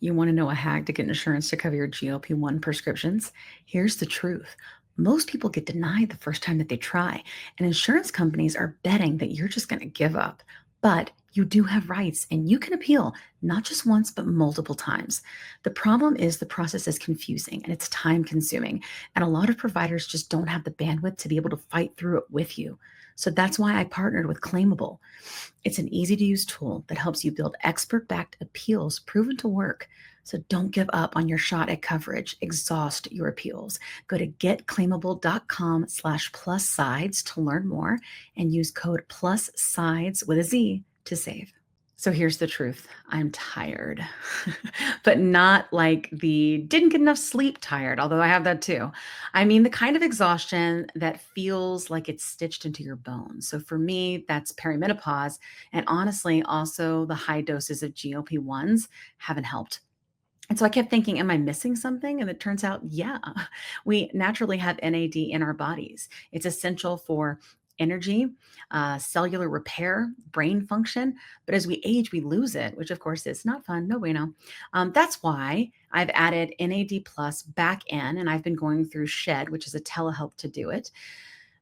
You want to know a hack to get insurance to cover your GLP-1 prescriptions? Here's the truth. Most people get denied the first time that they try, and insurance companies are betting that you're just going to give up. But you do have rights, and you can appeal not just once, but multiple times. The problem is the process is confusing and it's time consuming, and a lot of providers just don't have the bandwidth to be able to fight through it with you. So that's why I partnered with Claimable. It's an easy to use tool that helps you build expert backed appeals proven to work. So don't give up on your shot at coverage. Exhaust your appeals. Go to getclaimable.com/plus sides to learn more and use code plus sides with a Z to save. So here's the truth. I'm tired, but not like the didn't get enough sleep tired, although I have that too. I mean, the kind of exhaustion that feels like it's stitched into your bones. So for me, that's perimenopause. And honestly, also the high doses of GLP-1s haven't helped. And so I kept thinking, am I missing something? And it turns out, yeah, we naturally have NAD in our bodies. It's essential for energy, cellular repair, brain function. But as we age, we lose it, which of course is not fun. No bueno. That's why I've added NAD plus back in, and I've been going through Shed, which is a telehealth to do it,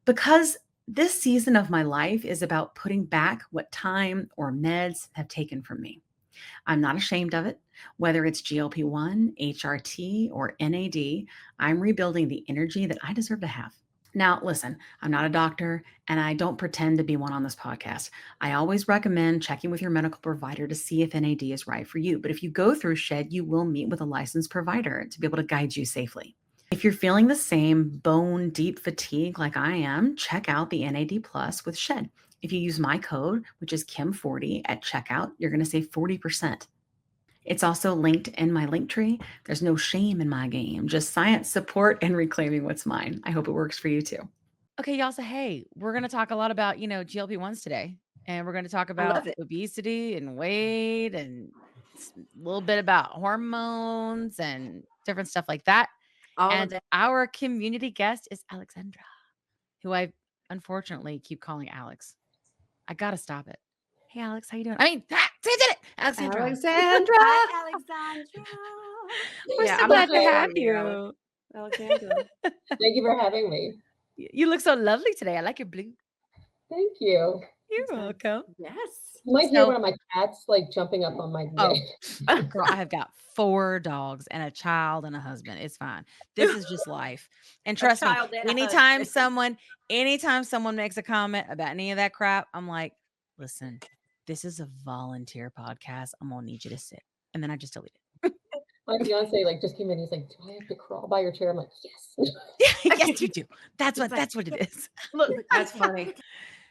because this season of my life is about putting back what time or meds have taken from me. I'm not ashamed of it. Whether it's GLP-1, HRT, or NAD, I'm rebuilding the energy that I deserve to have. Now, listen, I'm not a doctor and I don't pretend to be one on this podcast. I always recommend checking with your medical provider to see if NAD is right for you. But if you go through Shed, you will meet with a licensed provider to be able to guide you safely. If you're feeling the same bone deep fatigue like I am, check out the NAD Plus with Shed. If you use my code, which is Kim40 at checkout, you're going to save 40%. It's also linked in my link tree. There's no shame in my game, just science support and reclaiming what's mine. I hope it works for you too. Okay, y'all. So, hey, we're going to talk a lot about, GLP-1s today. And we're going to talk I about love it. obesity and weight and a little bit about hormones and different stuff like that. All of And that. our community guest is Alexandra, who I unfortunately keep calling Alex. I got to stop it. Hey, Alex, how you doing? I mean, say it, Alexandra. Alexandra. Hi, Alexandra. We're Yeah, so I'm glad not to have calling you. Alexandra. Thank you for having me. You look so lovely today. I like your blue. Thank you. You're welcome. Yes. You might hear So, one of my cats like jumping up on my oh, bed. girl, I have got 4 dogs and a child and a husband. It's fine. This is just life. And A trust me, child and a anytime husband. someone anytime someone makes a comment about any of that crap, I'm like, "Listen, this is a volunteer podcast. I'm gonna need you to sit." And then I just delete it. My fiance like just came in. He's like, "Do I have to crawl by your chair?" I'm like, "Yes." Yes, you do. That's It's like, what it is. look, that's funny.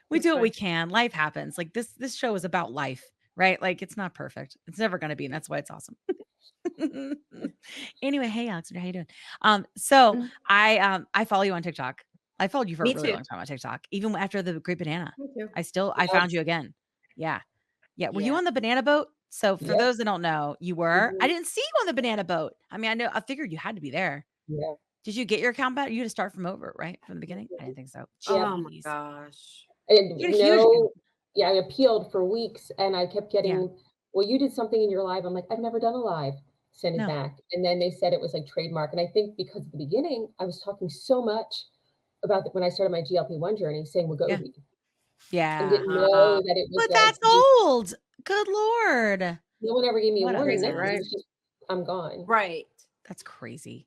We That's do what we funny. can. Life happens. Like this show is about life, right? Like it's not perfect. It's never gonna be, and that's why it's awesome. Anyway, hey Alexandra, how you doing? So Mm, I follow you on TikTok. I followed you for a Me really too. long time on TikTok, even after the Great Banana. Me too. I Yep. found you again. Yeah. Yeah. Were you Yeah. on the banana boat? So for Yep. those that don't know, you were. I Mhm. didn't see you on the banana boat. I mean, I figured you had to be there. Yeah. Did you get your account back? You had to start from over, right? From the beginning? I didn't think so. Yep. Oh my Jeez. gosh. And You had a huge account. no, yeah, I appealed for weeks, and I kept Yeah. getting, "Well, you did something in your live." I'm like, "I've never done a live." Send it No. back, and then they said it was like trademark. And I think because at the beginning I was talking so much about when I started my GLP-1 journey, saying Yeah. Wegovy, and Yeah. didn't know Uh, that it was But like that's old. Good Lord. no one ever gave me a What a warning. crazy, That it right? mess. was just, I'm gone. Right. That's crazy.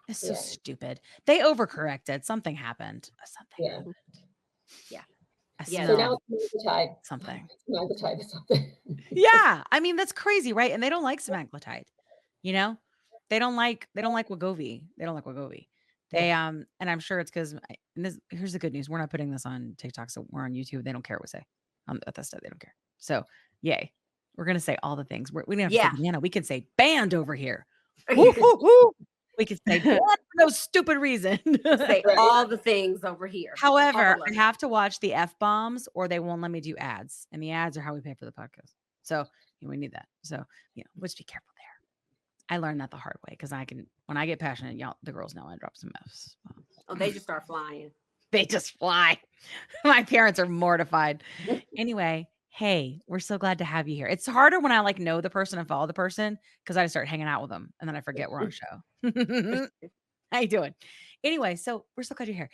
It's so Yeah, stupid. They overcorrected. Something happened. Something yeah. Mhm. Yeah. I Yeah. So They now smell it's Semaglutide. something. Semaglutide is something. Yeah. I mean, that's crazy, right? And they don't like semaglutide, you know? They don't like Wegovy. They don't like Wegovy. They, Yeah. and I'm sure it's because here's the good news. We're not putting this on TikTok, so we're on YouTube. They don't care what we say. At that stuff, they don't care. So yay. We're gonna say all the things. We don't have to say Yeah. banana. We can say band over here. Woo, woo, woo. We could say band for no stupid reason. Say Right. all the things over here. However, All of I it. have to watch the F bombs or they won't let me do ads. And the ads are how we pay for the podcast. So we need that. So, let's be careful there. I learned that the hard way because when I get passionate, y'all, the girls know I drop some F's. Oh, they just start flying. They just fly. My parents are mortified. Anyway, hey, we're so glad to have you here. It's harder when I like know the person and follow the person because I start hanging out with them and then I forget we're on a show. How you doing? Anyway, so we're so glad you're here.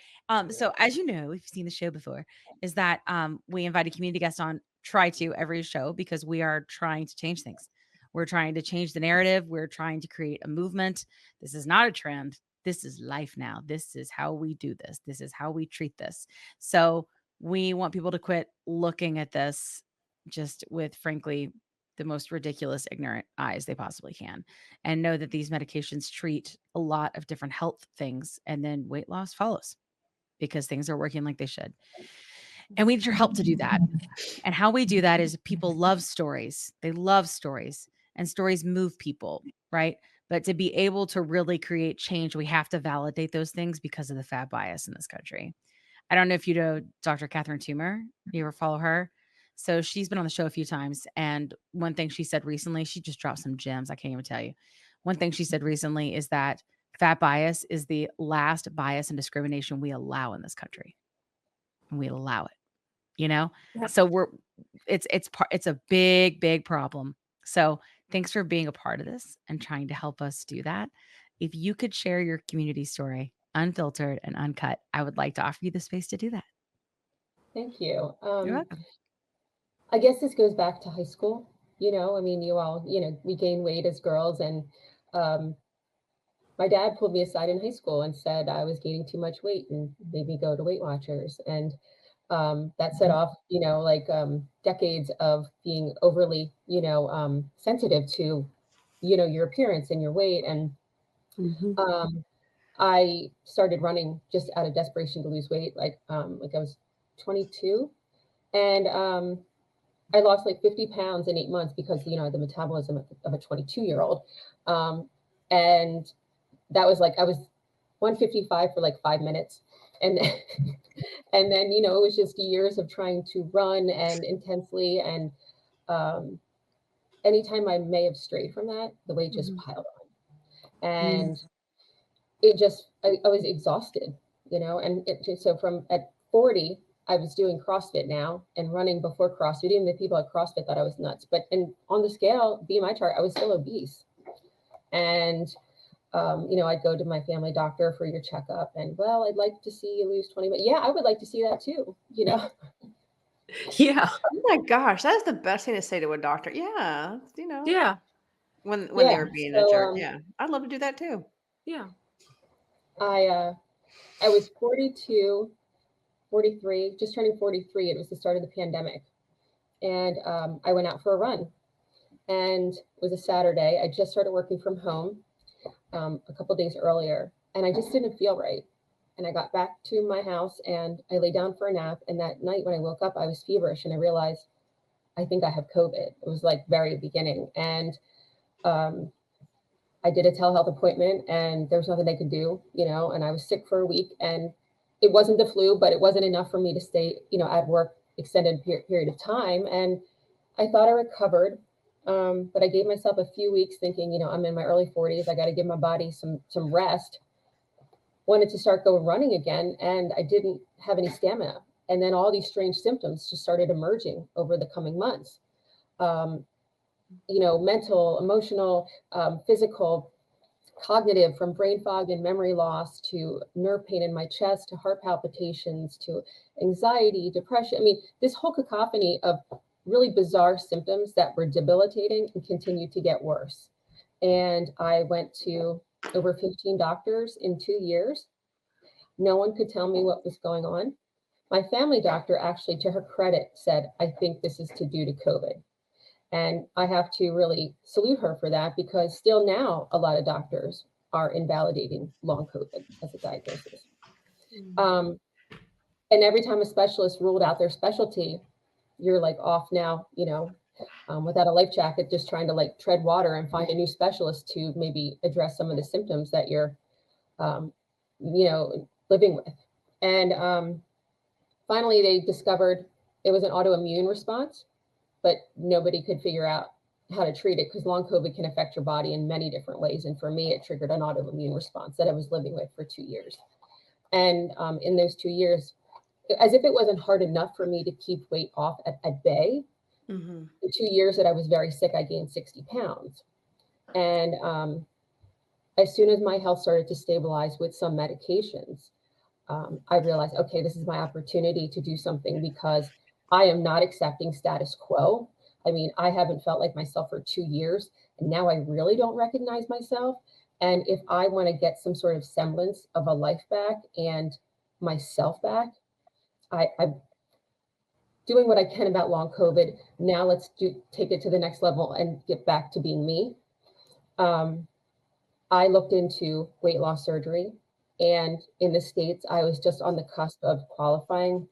So as you know, if you've seen the show before, is that we invite a community guest on, try to every show because we are trying to change things. We're trying to change the narrative. We're trying to create a movement. This is not a trend. This is life now. This is how we do this. This is how we treat this. So we want people to quit looking at this just with, frankly, the most ridiculous, ignorant eyes they possibly can, and know that these medications treat a lot of different health things, and then weight loss follows because things are working like they should. And we need your help to do that. And how we do that is people love stories. They love stories, and stories move people, right? But to be able to really create change, we have to validate those things because of the fat bias in this country. I don't know if you know Dr. Catherine Toomer. You ever follow her? So she's been on the show a few times. And one thing she said recently, she just dropped some gems. I can't even tell you. One thing she said recently is that fat bias is the last bias and discrimination we allow in this country. And we allow it, you know? Yep. So it's a big, big problem. So thanks for being a part of this and trying to help us do that. If you could share your community story, unfiltered and uncut, I would like to offer you the space to do that. Thank you. You're welcome. I guess this goes back to high school. I mean, you all, we gain weight as girls, and my dad pulled me aside in high school and said I was gaining too much weight and made me go to Weight Watchers. And that set off, decades of being overly, sensitive to, your appearance and your weight. And I started running just out of desperation to lose weight. Like I was 22, and I lost like 50 pounds in 8 months because, the metabolism of a 22-year-old. And that was like, I was 155 for like 5 minutes. And and then, it was just years of trying to run and intensely. And anytime I may have strayed from that, the weight just piled on. And it just, I was exhausted, and so from at 40, I was doing CrossFit now and running before CrossFit. Even the people at CrossFit thought I was nuts. And on the scale, BMI chart, I was still obese. And I'd go to my family doctor for your checkup, and well, I'd like to see you lose 20. But yeah, I would like to see that too. Yeah. Oh my gosh, that is the best thing to say to a doctor. Yeah, Yeah. when Yeah, they're being a so, jerk. Yeah, I'd love to do that too. Yeah. I was 42, 43, just turning 43. It was the start of the pandemic, and I went out for a run, and it was a Saturday. I just started working from home a couple of days earlier, and I just didn't feel right. And I got back to my house and I lay down for a nap. And that night when I woke up, I was feverish, and I realized I think I have COVID. It was like very beginning. And I did a telehealth appointment, and there was nothing they could do, and I was sick for a week. And it wasn't the flu, but it wasn't enough for me to stay, at work extended period of time. And I thought I recovered. But I gave myself a few weeks thinking, I'm in my early 40s. I got to give my body some rest. Wanted to start going running again, and I didn't have any stamina. And then all these strange symptoms just started emerging over the coming months. Mental, emotional, physical, cognitive, from brain fog and memory loss to nerve pain in my chest to heart palpitations to anxiety, depression. I mean, this whole cacophony of really bizarre symptoms that were debilitating and continued to get worse. And I went to over 15 doctors in 2 years. No one could tell me what was going on. My family doctor actually, to her credit, said, I think this is due to COVID. And I have to really salute her for that, because still now a lot of doctors are invalidating long COVID as a diagnosis. And every time a specialist ruled out their specialty, you're like off now, without a life jacket, just trying to like tread water and find a new specialist to maybe address some of the symptoms that you're, living with. And finally, they discovered it was an autoimmune response, but nobody could figure out how to treat it, because long COVID can affect your body in many different ways. And for me, it triggered an autoimmune response that I was living with for 2 years. And in those 2 years, as if it wasn't hard enough for me to keep weight off at bay, Mhm. The 2 years that I was very sick, I gained 60 pounds. And as soon as my health started to stabilize with some medications, I realized, okay, this is my opportunity to do something because I am not accepting status quo. I mean, I haven't felt like myself for 2 years, and now I really don't recognize myself. And if I want to get some sort of semblance of a life back and myself back, I'm doing what I can about long COVID. Now let's take it to the next level and get back to being me. Um, I looked into weight loss surgery, and in the States, I was just on the cusp of qualifying.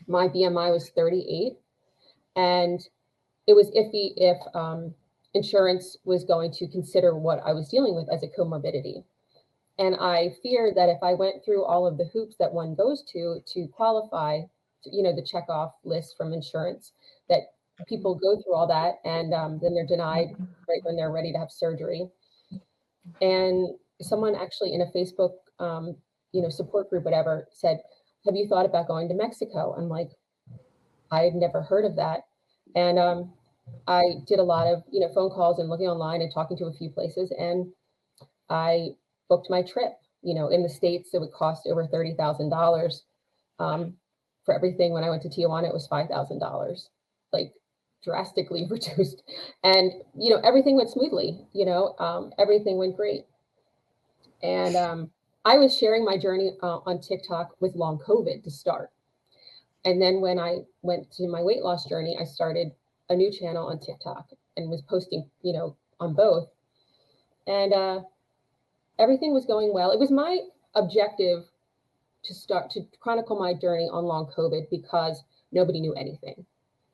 My BMI was 38, and it was iffy if insurance was going to consider what I was dealing with as a comorbidity. And I feared that if I went through all of the hoops that one goes to qualify, the check off list from insurance, that people go through all that and then they're denied right when they're ready to have surgery. And someone actually in a Facebook, support group, whatever, said, "Have you thought about going to Mexico?" I'm like, I had never heard of that. And I did a lot of, phone calls and looking online and talking to a few places. And I booked my trip. In the States, it would cost over $30,000 for everything. When I went to Tijuana, it was $5,000, like drastically reduced. And, everything went smoothly, everything went great. And I was sharing my journey on TikTok with long COVID to start. And then when I went to my weight loss journey, I started a new channel on TikTok and was posting, on both. And everything was going well. It was my objective to start to chronicle my journey on long COVID because nobody knew anything.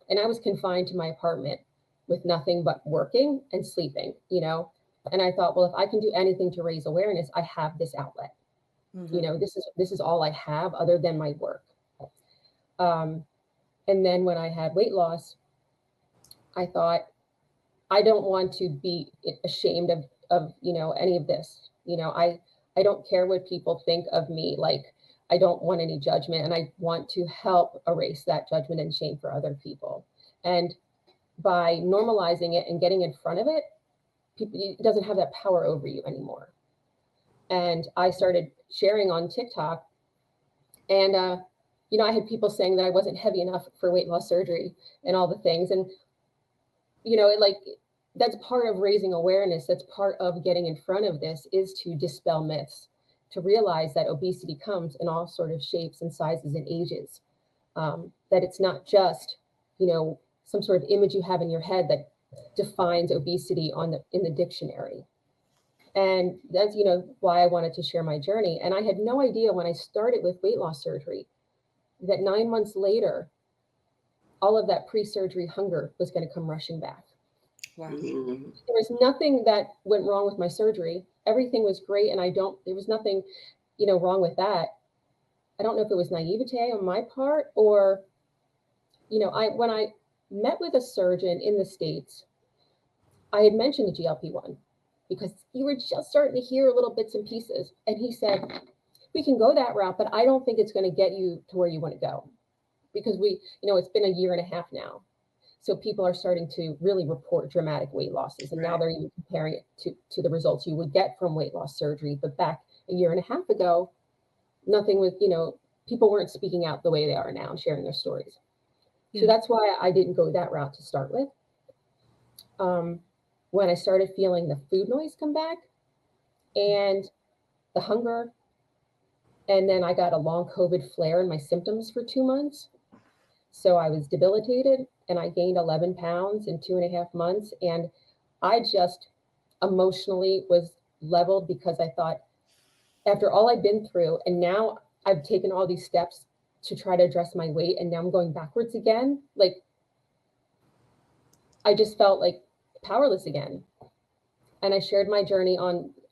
And I was confined to my apartment with nothing but working and sleeping, And I thought, well, if I can do anything to raise awareness, I have this outlet. Mhm. This is all I have other than my work. And then when I had weight loss, I thought, I don't want to be ashamed of any of this. I don't care what people think of me. Like, I don't want any judgment, and I want to help erase that judgment and shame for other people. And by normalizing it and getting in front of it, it doesn't have that power over you anymore. And I started sharing on TikTok, and I had people saying that I wasn't heavy enough for weight loss surgery and all the things. And that's part of raising awareness. That's part of getting in front of this, is to dispel myths, to realize that obesity comes in all sort of shapes and sizes and ages. That it's not just, some sort of image you have in your head that defines obesity in the dictionary. And that's, why I wanted to share my journey. And I had no idea when I started with weight loss surgery that 9 months later, all of that pre-surgery hunger was going to come rushing back. Wow. There was nothing that went wrong with my surgery. Everything was great. And there was nothing, wrong with that. I don't know if it was naivete on my part or, when I met with a surgeon in the States, I had mentioned the GLP-1 because you were just starting to hear little bits and pieces. And he said, we can go that route, but I don't think it's going to get you to where you want to go, because it's been a year and a half now. So people are starting to really report dramatic weight losses. And now they're even comparing it to the results you would get from weight loss surgery. But back a year and a half ago, nothing was, people weren't speaking out the way they are now and sharing their stories. So that's why I didn't go that route to start with. When I started feeling the food noise come back and the hunger, and then I got a long COVID flare in my symptoms for 2 months. So I was debilitated and I gained 11 pounds in 2.5 months. And I just emotionally was leveled because I thought, after all I've been through, and now I've taken all these steps to try to address my weight, and now I'm going backwards again. Like, I just felt like powerless again. And I shared my journey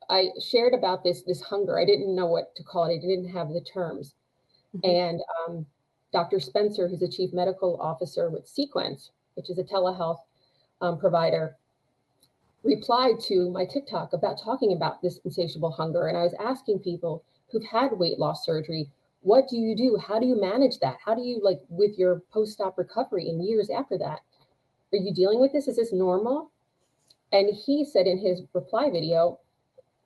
I shared about this hunger. I didn't know what to call it. I didn't have the terms. And Dr. Spencer, who's the chief medical officer with Sequence, which is a telehealth provider, replied to my TikTok about talking about this insatiable hunger. And I was asking people who've had weight loss surgery, what do? How do you manage that? How do you, with your post-op recovery and years after that? are you dealing with this? Is this normal? And he said in his reply video,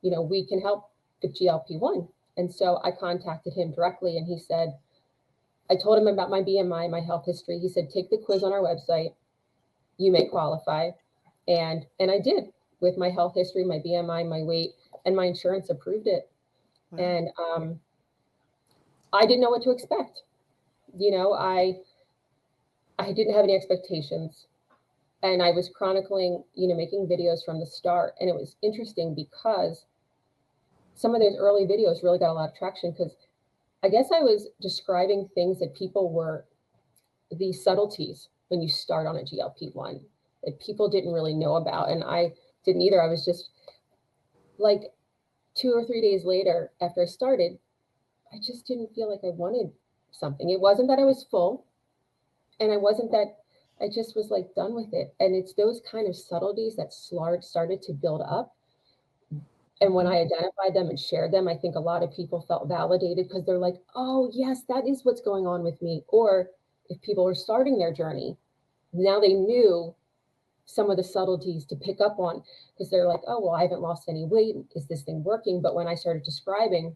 we can help with GLP-1. And so I contacted him directly, and he said, I told him about my BMI, my health history. He said, take the quiz on our website. You may qualify. And I did, with my health history, my BMI, my weight, and my insurance approved it. Wow. And I didn't know what to expect. I didn't have any expectations. And I was chronicling, making videos from the start. And it was interesting because some of those early videos really got a lot of traction, because I guess I was describing things that people were, the subtleties when you start on a GLP-1 that people didn't really know about. And I didn't either. I was just like 2 or 3 days later after I started, I just didn't feel like I wanted something. It wasn't that I was full, and it wasn't that I just was like done with it. And it's those kind of subtleties that started to build up. And when I identified them and shared them, I think a lot of people felt validated, because they're like, oh, yes, that is what's going on with me. Or if people were starting their journey, now they knew some of the subtleties to pick up on, because they're like, oh, well, I haven't lost any weight. Is this thing working? But when I started describing,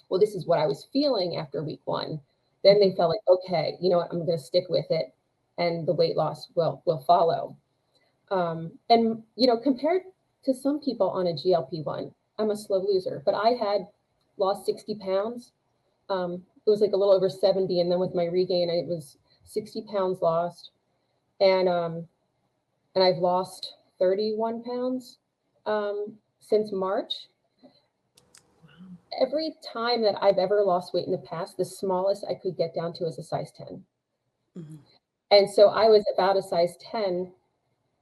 well, this is what I was feeling after week 1, then they felt like, okay, you know what, I'm going to stick with it, and the weight loss will follow. And, compared to some people on a GLP-1, I'm a slow loser, but I had lost 60 pounds. It was like a little over 70. And then with my regain, it was 60 pounds lost. And I've lost 31 pounds since March. Every time that I've ever lost weight in the past, the smallest I could get down to is a size 10. Mhm. And so I was about a size 10.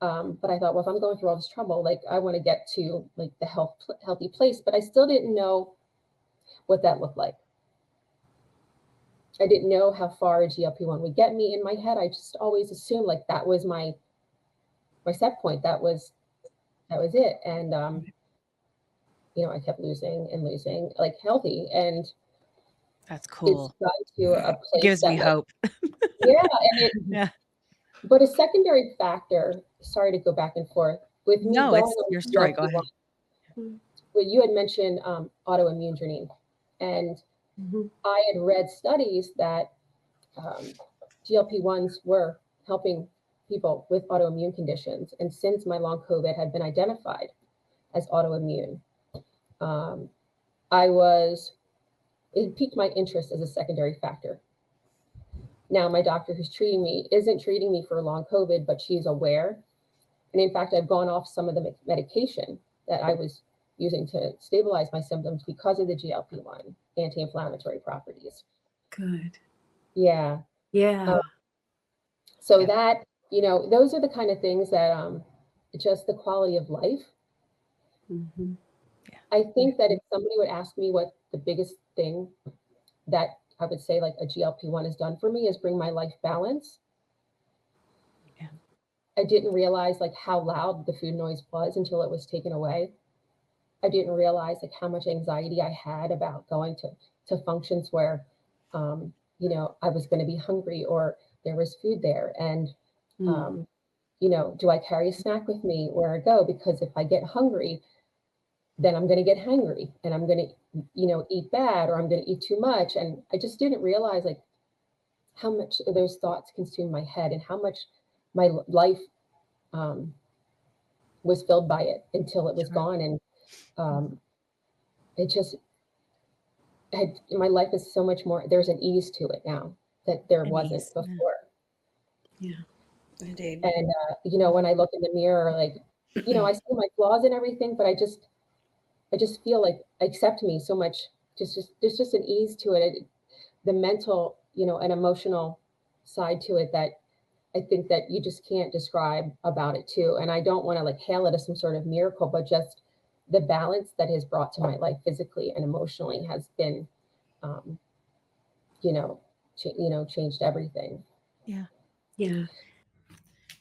But I thought, well, if I'm going through all this trouble, like I want to get to like the healthy place, but I still didn't know what that looked like. I didn't know how far a GLP-1 would get me. In my head, I just always assumed like that was my set point. That was it. And I kept losing and losing, like healthy, and That's it's cool. gotten to a place Gives that, me like, hope. yeah, and it. Yeah. But a secondary factor, sorry to go back and forth, with me No, going it's on your story. Go GLP-1, ahead. well, you had mentioned autoimmune, Janine, and Mhm. I had read studies that GLP-1s were helping people with autoimmune conditions. And since my long COVID had been identified as autoimmune, it piqued my interest as a secondary factor. Now, my doctor who's treating me isn't treating me for long COVID, but she's aware. And in fact, I've gone off some of the medication that I was using to stabilize my symptoms because of the GLP-1 anti-inflammatory properties. Good. Yeah. Yeah. So Yeah. that, those are the kind of things that just the quality of life. Mhm. I think that if somebody would ask me what the biggest thing that I would say like a GLP-1 has done for me is bring my life balance. Yeah. I didn't realize like how loud the food noise was until it was taken away. I didn't realize like how much anxiety I had about going to functions where, I was going to be hungry or there was food there. And, Mm. do I carry a snack with me where I go? Because if I get hungry, then I'm going to get hangry and I'm going to, eat bad, or I'm going to eat too much. And I just didn't realize like how much of those thoughts consumed my head and how much my life was filled by it until it was Sure. gone. And it just my life is so much more, there's an ease to it now that there An wasn't ease, yeah. before. Indeed. And when I look in the mirror, like, I see my flaws and everything, but I just feel like I accept me so much. There's just an ease to it. The mental, and emotional side to it that I think that you just can't describe about it too. And I don't want to like hail it as some sort of miracle, but just the balance that has brought to my life physically and emotionally has been, changed everything. Yeah. Yeah.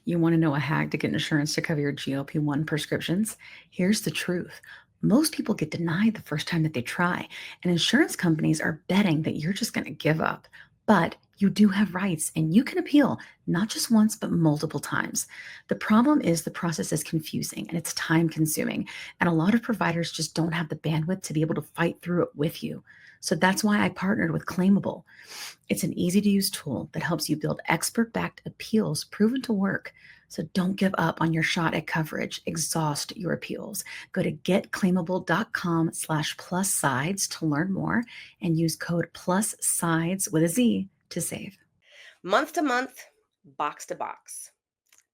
You want to know a hack to get insurance to cover your GLP-1 prescriptions? Here's the truth. Most people get denied the first time that they try, and insurance companies are betting that you're just going to give up. But You do have rights and you can appeal, not just once, but multiple times. The problem is the process is confusing and it's time consuming. And a lot of providers just don't have the bandwidth to be able to fight through it with you. So that's why I partnered with Claimable. It's an easy to use tool that helps you build expert backed appeals proven to work. So don't give up on your shot at coverage. Exhaust your appeals. Go to getclaimable.com/plus sides to learn more and use code plus sides with a Z to save. Month to month, box to box.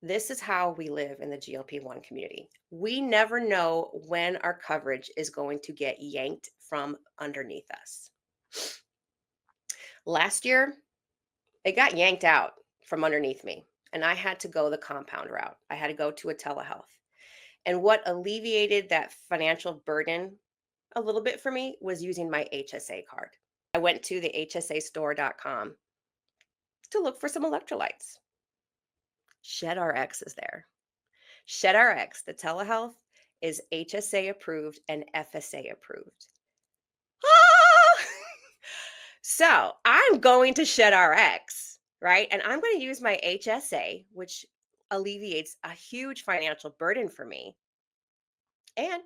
This is how we live in the GLP-1 community. We never know when our coverage is going to get yanked from underneath us. Last year, it got yanked out from underneath me, and I had to go the compound route. I had to go to a telehealth. And what alleviated that financial burden a little bit for me was using my HSA card. I went to the hsastore.com to look for some electrolytes. ShedRx is there. ShedRx, the telehealth, is HSA approved and FSA approved. Ah! So I'm going to ShedRx, right? And I'm going to use my HSA, which alleviates a huge financial burden for me. And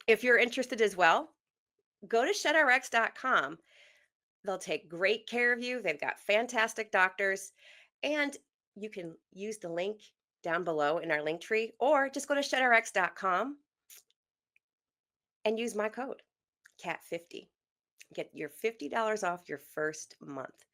if you're interested as well, go to shedrx.com. They'll take great care of you. They've got fantastic doctors. And you can use the link down below in our link tree, or just go to shedrx.com and use my code, CAT50. Get your $50 off your first month.